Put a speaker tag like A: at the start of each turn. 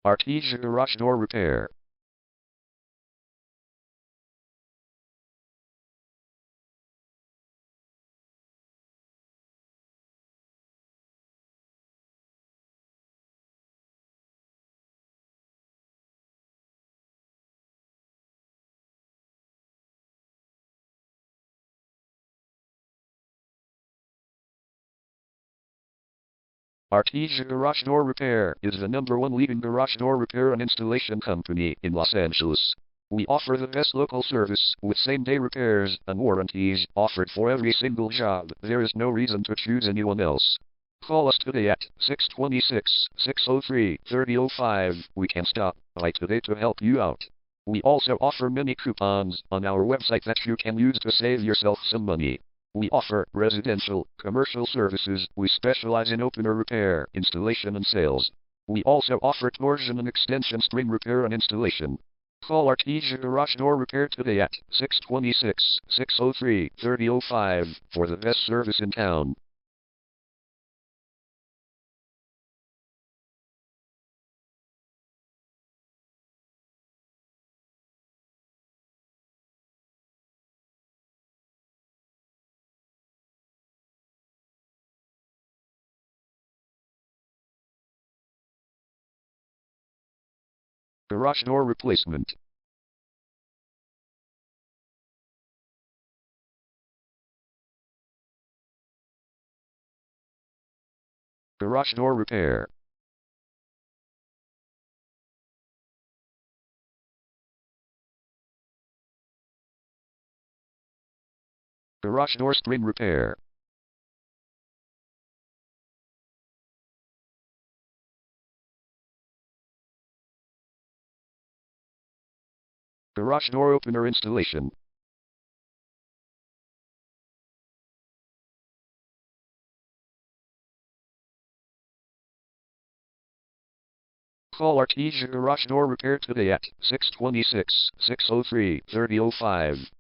A: Artesia garage door repair. Artesia Garage Door Repair is the #1 leading garage door repair and installation company in Los Angeles. We offer the best local service with same-day repairs and warranties offered for every single job. There is no reason to choose anyone else. Call us today at 626-603-3005. We can stop by today to help you out. We also offer many coupons on our website that you can use to save yourself some money. We offer residential, commercial services. We specialize in opener repair, installation and sales. We also offer torsion and extension string repair and installation. Call Artesia Garage Door Repair today at 626-603-3005 for the best service in town. Garage door replacement. Garage door repair. Garage door string repair. Garage door opener installation. Call Artesia Garage Door Repair today at 626-603-3005.